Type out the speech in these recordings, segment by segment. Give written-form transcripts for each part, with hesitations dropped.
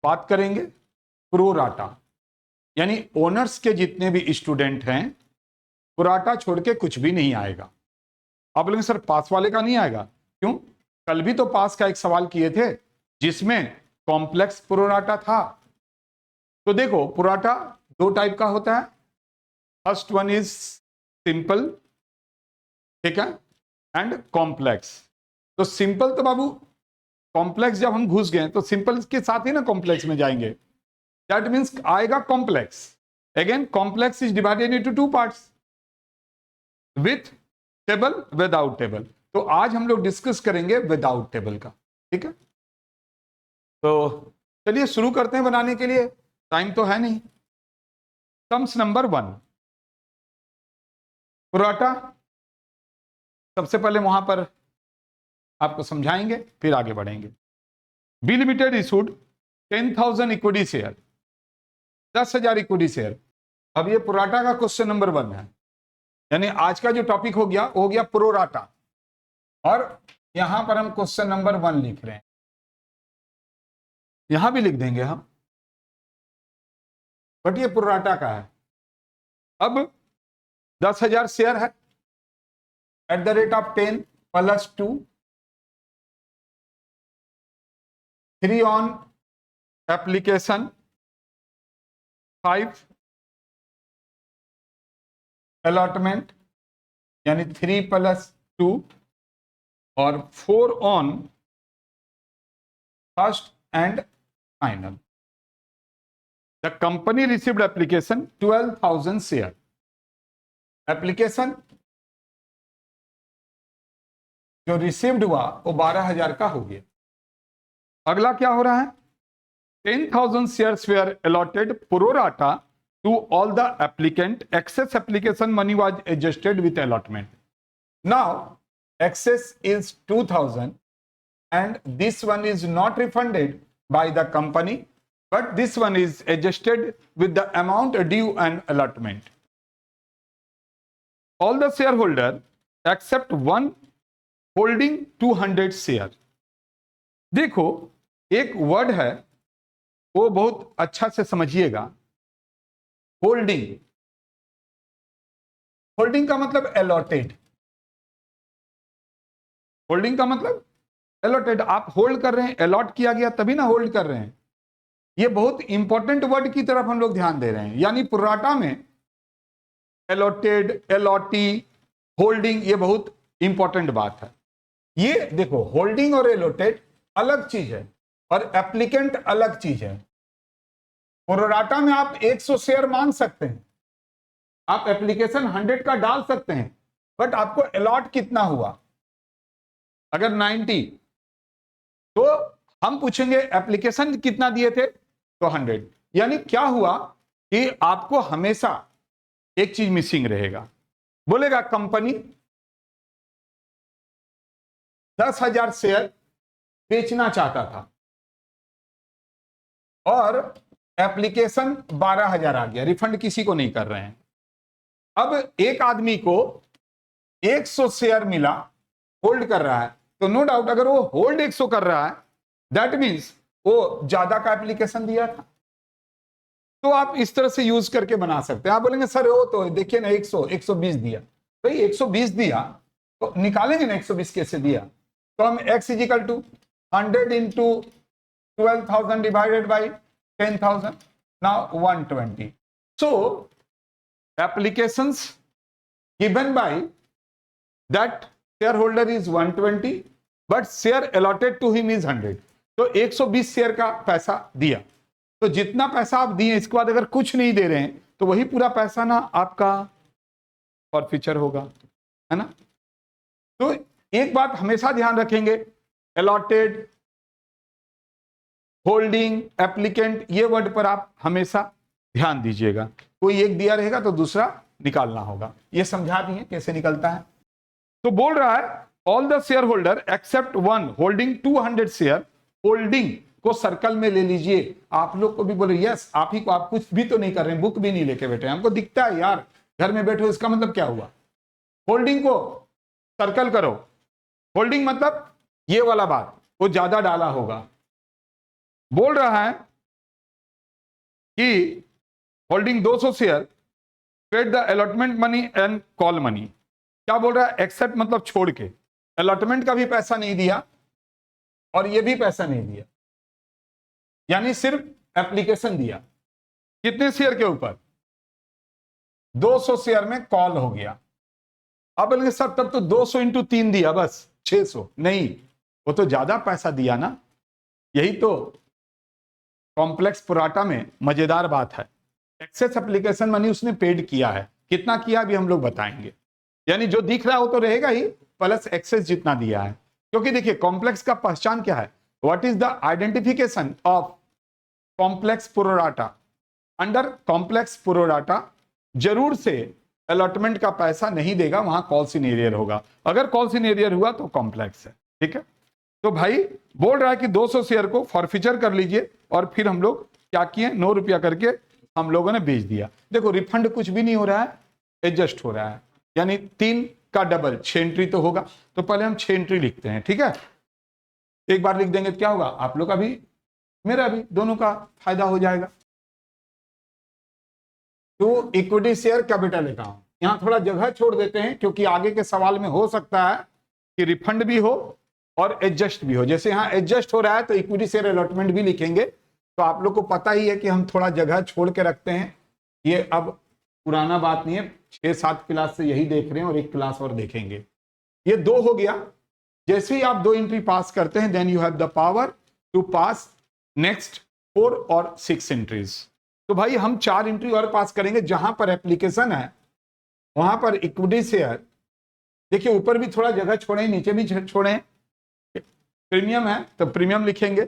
बात करेंगे pro rata, यानी ओनर्स के जितने भी स्टूडेंट हैं प्रोराटा छोड़ के कुछ भी नहीं आएगा। आप बोलेंगे सर पास वाले का नहीं आएगा, क्यों? कल भी तो पास का एक सवाल किए थे जिसमें कॉम्प्लेक्स प्रोराटा था। तो देखो प्रोराटा दो टाइप का होता है, फर्स्ट वन इज सिंपल, ठीक है, एंड कॉम्प्लेक्स। तो सिंपल तो बाबू, कॉम्प्लेक्स जब हम घुस गए तो सिंपल के साथ ही ना कॉम्प्लेक्स में जाएंगे, दैट मीन्स आएगा complex. Again complex is divided into two parts, with table without table. तो आज हम लोग डिस्कस करेंगे विदाउट टेबल का, ठीक है। तो चलिए शुरू करते हैं बनाने के लिए, टाइम तो है नहीं। सम्स नंबर 1 प्रोराटा, सबसे पहले वहां पर आपको समझाएंगे फिर आगे बढ़ेंगे। B limited issued 10,000 equity share, 10,000 equity share. अब ये प्रोराटा का क्वेश्चन नंबर 1 है, यानी आज का जो टॉपिक हो गया प्रोराटा, और यहां पर हम क्वेश्चन नंबर 1 लिख रहे हैं, यहां भी लिख देंगे हम, बट ये प्रोराटा का है। अब 10,000 शेयर है at the rate of 10 + 2, 3 on application, 5 allotment यानी 3 + 2, और 4 on first and final. The company received application 12,000 share. Application जो रिसीव्ड हुआ वो 12,000 का हो गया। अगला क्या हो रहा है, 10,000 shares were allotted pro rata to all the applicant. Excess application money was adjusted with allotment. Now excess is 2,000 and this one is not refunded by the company, but this one is adjusted with the amount due and allotment. All the shareholder except one holding 200 share. देखो एक word है वो बहुत अच्छा से समझिएगा, holding. Holding का मतलब अलॉटेड, होल्डिंग का मतलब अलॉटेड। आप होल्ड कर रहे हैं, अलॉट किया गया तभी ना होल्ड कर रहे हैं। ये बहुत इंपॉर्टेंट वर्ड की तरफ हम लोग ध्यान दे रहे हैं, यानी प्रोराटा में अलॉटेड, अलॉटी, होल्डिंग, ये बहुत इंपॉर्टेंट बात है। ये देखो होल्डिंग और अलॉटेड अलग चीज है और एप्लीकेंट अलग चीज है। प्रोराटा में आप 100 शेयर मांग सकते हैं, आप एप्लीकेशन 100 का डाल सकते हैं, बट आपको अलॉट कितना हुआ? अगर 90, तो हम पूछेंगे एप्लीकेशन कितना दिए थे, तो 100। यानी क्या हुआ कि आपको हमेशा एक चीज मिसिंग रहेगा। बोलेगा कंपनी 10,000 शेयर बेचना चाहता था और एप्लीकेशन 12,000 आ गया, रिफंड किसी को नहीं कर रहे हैं। अब एक आदमी को 100 शेयर मिला, होल्ड कर रहा है, तो नो डाउट अगर वो होल्ड 100 कर रहा है, दैट मींस वो ज्यादा का एप्लीकेशन दिया था। तो आप इस तरह से यूज करके बना सकते हैं। आप बोलेंगे सर वो तो देखिए ना 100 120 दिया, भाई 120 दिया तो निकालेंगे ना 120 कैसे दिया। तो हम x = 100 into 12,000 divided by 10,000, now 120. So applications given by that shareholder is 120, but share allotted to him is 100. तो 120 शेयर का पैसा दिया, तो जितना पैसा आप दिए इसके बाद अगर कुछ नहीं दे रहे हैं तो वही पूरा पैसा ना आपका फॉरफीचर होगा, है ना। तो एक बात हमेशा ध्यान रखेंगे, अलॉटेड, होल्डिंग, एप्लीकेंट, ये वर्ड पर आप हमेशा ध्यान दीजिएगा। कोई एक दिया रहेगा तो दूसरा निकालना होगा, ये समझा दिए कैसे निकलता है। तो बोल रहा है all the share holder except one holding 200 share. Holding को सर्कल में ले लीजिए। आप लोग को भी बोले यस, आप ही को, आप कुछ भी तो नहीं कर रहे हैं, बुक भी नहीं लेके बैठे, हमको दिखता है यार घर में बैठे हो, इसका मतलब क्या हुआ? होल्डिंग को सर्कल करो। होल्डिंग मतलब ये वाला बात, वो ज्यादा डाला होगा। बोल रहा है कि holding 200 share paid the allotment money and call money. क्या बोल रहा है? एक्सेप्ट मतलब छोड़ के, अलॉटमेंट का भी पैसा नहीं दिया और ये भी पैसा नहीं दिया, यानी सिर्फ एप्लीकेशन दिया। कितने शेयर के ऊपर? 200 शेयर में कॉल हो गया। अब बोलेंगे सर तब तो 200 इंटू 3 दिया बस 600। नहीं, वो तो ज्यादा पैसा दिया ना। यही तो कॉम्प्लेक्स पुराटा में मजेदार बात है। एक्सेस एप्लीकेशन मनी उसने पेड किया है। कितना किया अभी हम लोग बताएंगे। यानी जो दिख रहा है वो तो रहेगा ही, प्लस एक्सेस जितना दिया है। क्योंकि देखिए कॉम्प्लेक्स का पहचान क्या है? What is the identification of complex pro rata? Under complex pro rata जरूर से अलॉटमेंट का पैसा नहीं देगा, वहां कॉल सिनेरियर होगा। अगर कॉल सिनेरियर हुआ तो कॉम्प्लेक्स है। ठीक है, तो भाई बोल रहा है कि 200 शेयर को फॉरफीचर कर लीजिए, और फिर हम लोग क्या किए, 9 रुपया करके हम लोगों ने बेच दिया। देखो रिफंड कुछ भी नहीं हो रहा है, एडजस्ट हो रहा है, यानी 3 का डबल 6 एंट्री तो होगा। तो पहले हम 6 एंट्री लिखते हैं। ठीक है, एक बार लिख देंगे तो क्या होगा, आप लोग का भी मेरा भी दोनों का फायदा हो जाएगा। तो इक्विटी शेयर कैपिटल अकाउंट, यहां थोड़ा जगह छोड़ देते हैं क्योंकि आगे के सवाल में हो सकता है कि रिफंड भी हो और एडजस्ट भी हो। जैसे यहां एडजस्ट हो रहा है तो इक्विटी शेयर अलॉटमेंट भी लिखेंगे। तो आप लोग को पता ही है कि हम थोड़ा जगह छोड़ के रखते हैं। ये अब पुराना बात नहीं है, 6-7 क्लास से यही देख रहे हैं और एक क्लास और देखेंगे। ये 2 हो गया। जैसे ही आप 2 एंट्री पास करते हैं, then you have the power to pass next 4 और 6 एंट्रीज। तो भाई हम 4 एंट्री और पास करेंगे। जहां पर एप्लीकेशन है वहां पर इक्विटी शेयर, देखिए ऊपर भी थोड़ा जगह छोड़े, नीचे भी छोड़े। प्रीमियम है तो प्रीमियम लिखेंगे,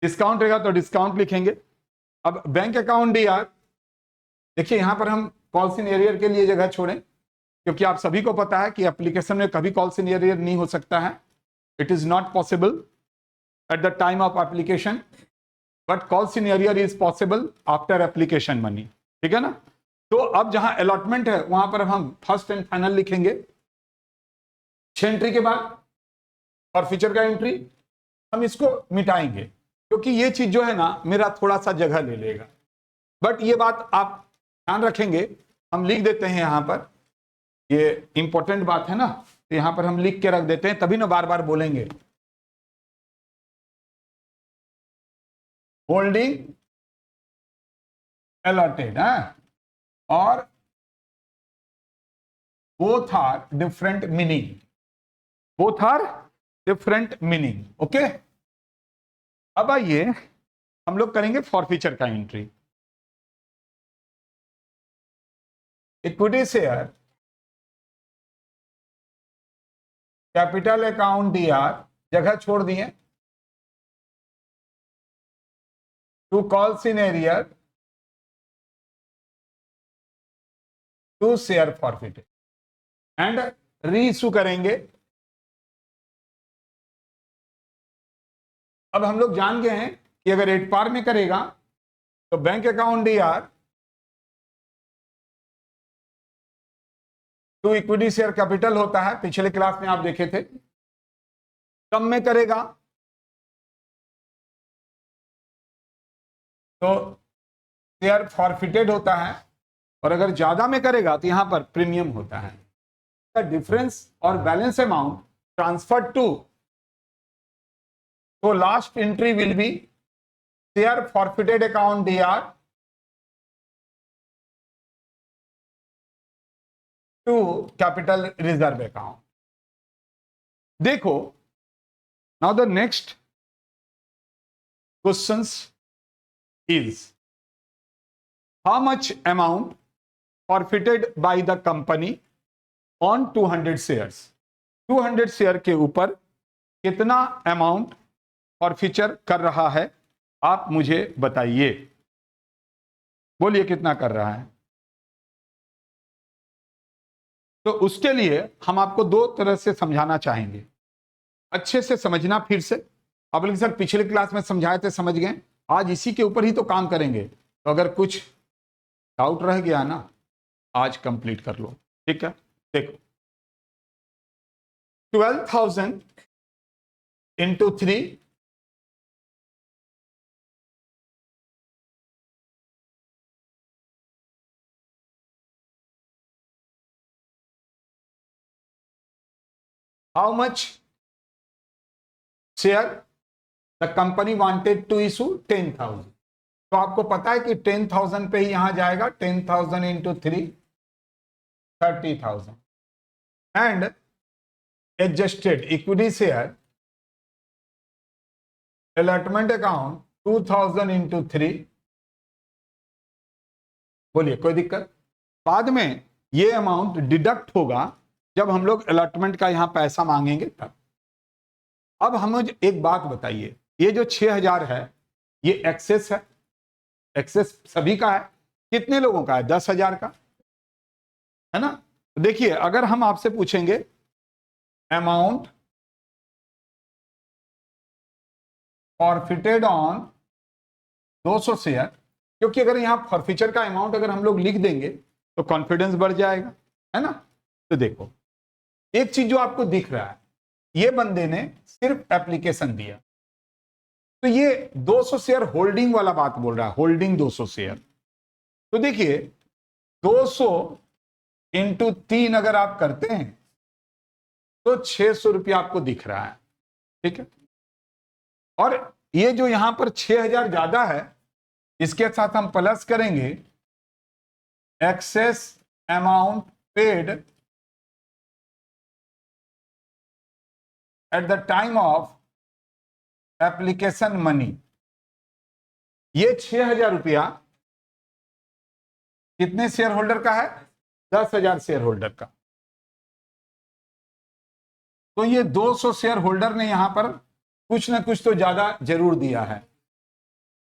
डिस्काउंट रहेगा तो डिस्काउंट लिखेंगे। अब बैंक अकाउंट डीआर, देखिए यहां पर हम कॉल सिनेरियर के लिए जगह छोड़ें, क्योंकि आप सभी को पता है कि एप्लीकेशन में कभी कॉल सिनेरियर नहीं हो सकता है। It is not possible at the time of application, but call scenario is possible after application money. ठीक है ना। तो अब जहां अलॉटमेंट है वहां पर हम फर्स्ट एंड फाइनल लिखेंगे 6 एंट्री के बाद, और फीचर का एंट्री हम इसको मिटाएंगे क्योंकि ये चीज जो है ना मेरा थोड़ा सा जगह ले लेगा। बट ये बात आप ध्यान रखेंगे, हम लिख देते हैं यहां पर, ये इंपॉर्टेंट बात है ना, तो यहां पर हम लिख के रख देते हैं, तभी ना बार बार बोलेंगे। होल्डिंग अलॉटेड है, और both are different meaning, both are different meaning. Okay, अब आइए हम लोग करेंगे फॉरफीचर का entry. Equity share capital account DR, जगह छोड़ दिए, to call scenario to share forfeited and reissue करेंगे। अब हम लोग जान गए हैं कि अगर 8 पार में करेगा तो bank account DR to equity share capital होता है, पिछले क्लास में आप देखे थे। कम में करेगा तो शेयर फॉरफिटेड होता है, और अगर ज्यादा में करेगा तो यहां पर प्रीमियम होता है। द डिफरेंस और बैलेंस अमाउंट ट्रांसफर टू, तो last entry will be share forfeited account DR to capital reserve account. देखो now the next questions is how much amount forfeited by the company on 200 shares। 200 share के ऊपर कितना amount forfeiture कर रहा है, आप मुझे बताइए। बोलिए कितना कर रहा है। तो उसके लिए हम आपको 2 तरह से समझाना चाहेंगे। अच्छे से समझना फिर से। अब लेकिन सर पिछले क्लास में समझाए थे, समझ गए, आज इसी के ऊपर ही तो काम करेंगे। तो अगर कुछ डाउट रह गया ना, आज कंप्लीट कर लो। ठीक है, देखो 12,000 into 3 how much share the company wanted to issue 10,000। तो आपको पता है कि 10,000 पे ही यहां जाएगा, 10,000 into 3 30,000 and adjusted equity share allotment account 2,000 into 3। बोलिए कोई दिक्कत? बाद में ये अमाउंट डिडक्ट होगा जब हम लोग अलॉटमेंट का यहां पैसा मांगेंगे तब। अब हम एक बात बताइए, ये जो 6,000 है ये एक्सेस है, एक्सेस सभी का है, कितने लोगों का है? 10,000 का है ना। देखिए अगर हम आपसे पूछेंगे अमाउंट फॉरफिटेड ऑन 200 शेयर, क्योंकि अगर यहां फॉरफिचर का अमाउंट अगर हम लोग लिख देंगे तो कॉन्फिडेंस बढ़ जाएगा, है ना। तो देखो एक चीज जो आपको दिख रहा है, ये बंदे ने सिर्फ एप्लीकेशन दिया, तो ये 200 शेयर होल्डिंग वाला बात बोल रहा है, होल्डिंग 200 शेयर। तो देखिए 200 इंटू 3 अगर आप करते हैं तो 600 रुपया आपको दिख रहा है, ठीक है। और ये जो यहां पर 6,000 ज्यादा है, इसके साथ हम प्लस करेंगे excess amount paid eight the time of application money. ये 6,000 रुपया कितने शेयर होल्डर का है? 10,000 शेयर होल्डर का। तो ये 200 शेयर होल्डर ने यहां पर कुछ ना कुछ तो ज्यादा जरूर दिया है,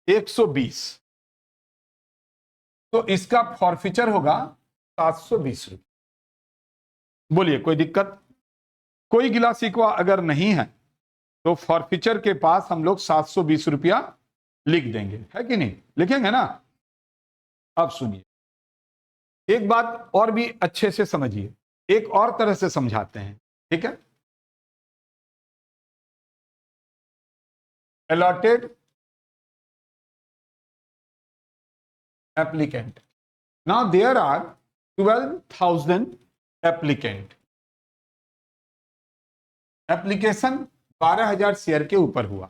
120। तो इसका फॉरफिचर होगा 720 रुपये। बोलिए कोई दिक्कत? कोई गिला शिकवा अगर नहीं है तो फॉरफिचर के पास हम लोग 720 रुपया लिख देंगे, है कि नहीं? लिखेंगे ना। अब सुनिए एक बात और भी अच्छे से समझिए, एक और तरह से समझाते हैं, ठीक है। allotted applicant. Now there are 12,000 applicant. Application 12,000 share के ऊपर हुआ,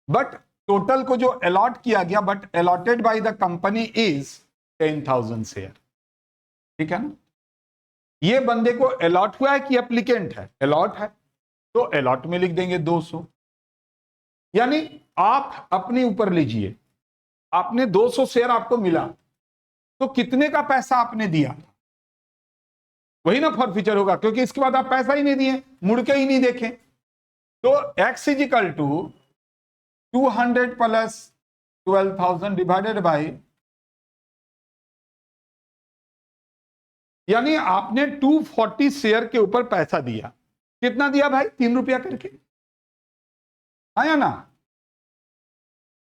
बट टोटल को जो अलॉट किया गया, but allotted by the company is 10,000 share, ठीक है ना। ये बंदे को अलॉट हुआ है कि एप्लीकेंट है? अलॉट है, तो अलॉट में लिख देंगे 200। यानी आप अपने ऊपर लीजिए, आपने 200 शेयर आपको मिला, तो कितने का पैसा आपने दिया? वही ना फॉरफिचर होगा, क्योंकि इसके बाद आप पैसा ही नहीं दिए, मुड़ के ही नहीं देखें। तो x is equal to 200 plus 12,000 divided by, यानी आपने 240 शेयर के ऊपर पैसा दिया। कितना दिया भाई? 3 रुपया करके, आया ना।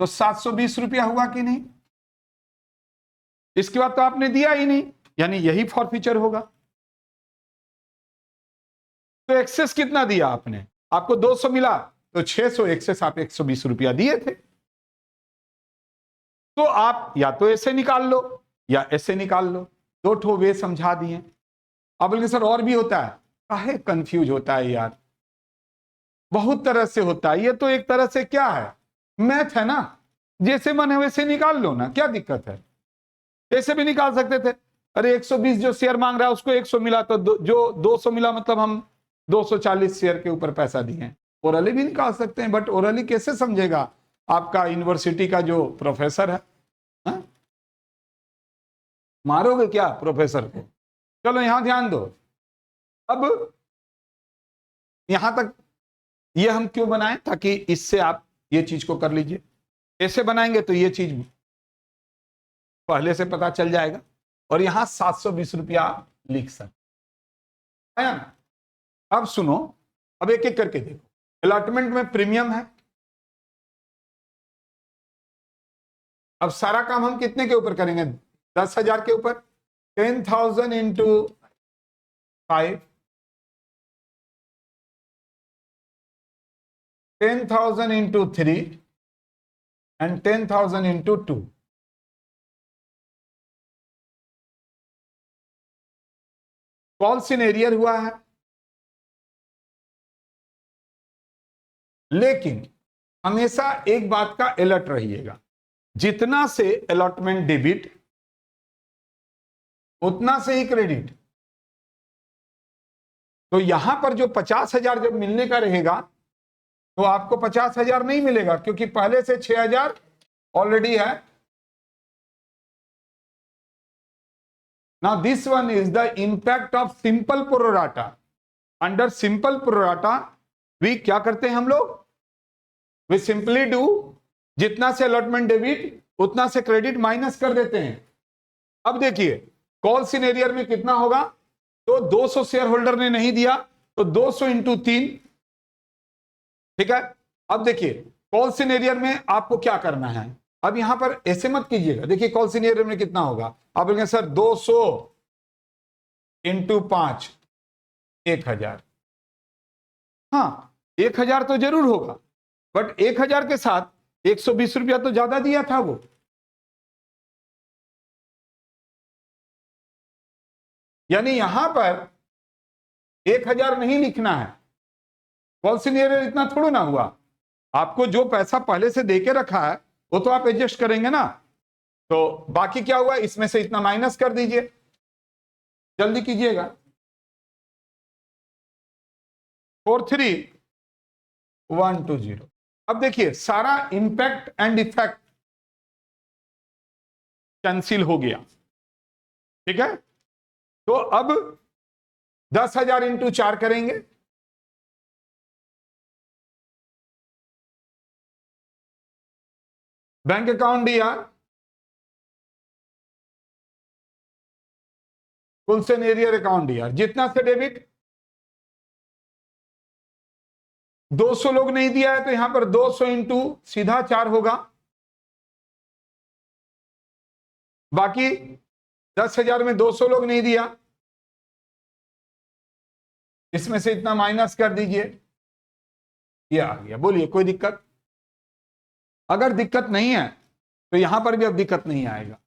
तो 720 रुपया हुआ कि नहीं? इसके बाद तो आपने दिया ही नहीं, यानी यही फॉरफिचर होगा। तो एक्सेस कितना दिया आपने? आपको 200 मिला तो 600 एक्सेस आप 120 रुपया दिए थे। तो आप या तो ऐसे निकाल लो या ऐसे निकाल लो, दो ठो वे समझा दिए। अब बोलेंगे सर और भी होता है, काहे कंफ्यूज होता है यार? बहुत तरह से होता है, ये तो एक तरह से क्या है, मैथ है ना, जैसे मन है वैसे निकाल लो ना, क्या दिक्कत है? ऐसे भी निकाल सकते थे, अरे 120 जो शेयर मांग रहा है उसको 100 मिला, तो जो 200 मिला मतलब हम 240 शेयर के ऊपर पैसा दिए। ओरली भी निकाल सकते हैं, बट ओरली कैसे समझेगा आपका यूनिवर्सिटी का जो प्रोफेसर है? हा? मारोगे क्या प्रोफेसर को? चलो यहां ध्यान दो। अब यहां तक ये हम क्यों बनाएं? ताकि इससे आप ये चीज को कर लीजिए। ऐसे बनाएंगे तो ये चीज पहले से पता चल जाएगा, और यहां 720 रुपया लिख सकते हैं। अब सुनो, अब एक एक करके देखो। अलॉटमेंट में प्रीमियम है। अब सारा काम हम कितने के ऊपर करेंगे? 10,000 के ऊपर। 10,000 into 5, 10,000 into 3 and 10,000 into 2। Call in arrear हुआ है, लेकिन हमेशा एक बात का अलर्ट रहिएगा, जितना से अलॉटमेंट डेबिट उतना से ही क्रेडिट। तो यहां पर जो 50,000 जब मिलने का रहेगा तो आपको 50,000 नहीं मिलेगा, क्योंकि पहले से 6,000 ऑलरेडी है। Now this one is the impact of simple pro rata. Under simple pro rata we क्या करते हैं हम लोग, वी सिंपली डू जितना से अलॉटमेंट डेबिट उतना से क्रेडिट माइनस कर देते हैं। अब देखिए कॉल सिनेरियर में कितना होगा, तो 200 शेयर होल्डर ने नहीं दिया तो 200 इंटू 3, ठीक है। अब देखिए कॉल सिनेरियर में आपको क्या करना है, अब यहां पर ऐसे मत कीजिएगा। देखिए कॉल सिनेरियर में कितना होगा, आप बोलेंगे सर 200 इंटू 5 1000। हाँ 1000 तो जरूर होगा, बट 1000 के साथ 120 रुपया तो ज्यादा दिया था वो। यानी यहां पर 1000 नहीं लिखना है। कॉल सिनेरियर इतना थोड़ा ना हुआ, आपको जो पैसा पहले से देके रखा है वो तो आप एडजस्ट करेंगे ना। तो बाकी क्या हुआ, इसमें से इतना माइनस कर दीजिए, जल्दी कीजिएगा। 43120। अब देखिए सारा इंपैक्ट एंड इफेक्ट कैंसिल हो गया, ठीक है। तो अब 10,000 इंटू 4 करेंगे, बैंक अकाउंट दिया, कुल सिनेरियर अकाउंट दिया, जितना से डेबिट 200 लोग नहीं दिया है तो यहां पर 200 इंटू सीधा 4 होगा। बाकी 10,000 में 200 लोग नहीं दिया, इसमें से इतना माइनस कर दीजिए, ये आ गया। बोलिए कोई दिक्कत? अगर दिक्कत नहीं है तो यहां पर भी अब दिक्कत नहीं आएगा।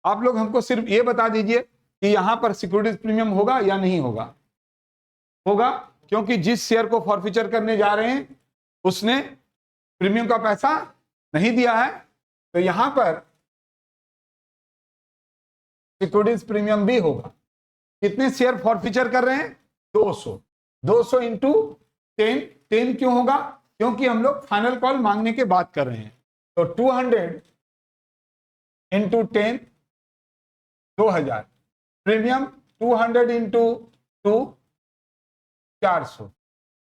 आप लोग हमको सिर्फ ये बता दीजिए कि यहां पर सिक्योरिटीज प्रीमियम होगा या नहीं होगा। होगा, क्योंकि जिस शेयर को फॉरफीचर करने जा रहे हैं उसने प्रीमियम का पैसा नहीं दिया है, तो यहां पर सिक्योरिटीज प्रीमियम भी होगा। कितने शेयर फॉरफीचर कर रहे हैं? 200। 200 इंटू 10। 10 क्यों होगा? क्योंकि हम लोग फाइनल कॉल मांगने के बात कर रहे हैं। तो 200 इंटू 10 2000। Premium 200 into 2 400।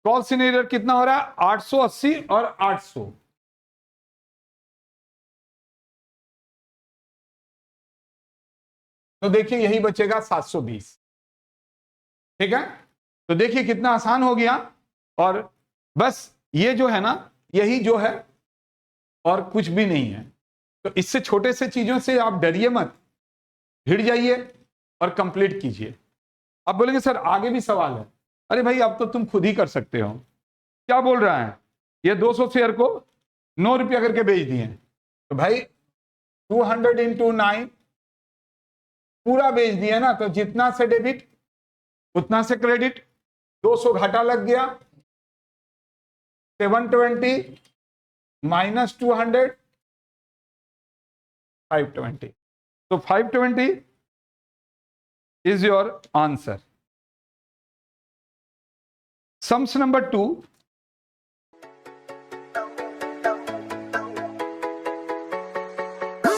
कॉल सिनेरियर कितना हो रहा है? 880 और 800। तो देखिए यही बचेगा 720, ठीक है। तो देखिए कितना आसान हो गया। और बस ये जो है ना, यही जो है और कुछ भी नहीं है। तो इससे छोटे से चीजों से आप डरिए मत, भिड़ जाइए और कंप्लीट कीजिए। अब बोलेंगे सर आगे भी सवाल है। अरे भाई अब तो तुम खुद ही कर सकते हो। क्या बोल रहा है? ये 200 शेयर को 9 रुपया करके बेच दिए, तो भाई 200 इंटू 9 पूरा बेच दिया ना, तो जितना से डेबिट उतना से क्रेडिट। 200 घाटा लग गया, 720 माइनस 200 520। तो 520 is your answer. Sums number 2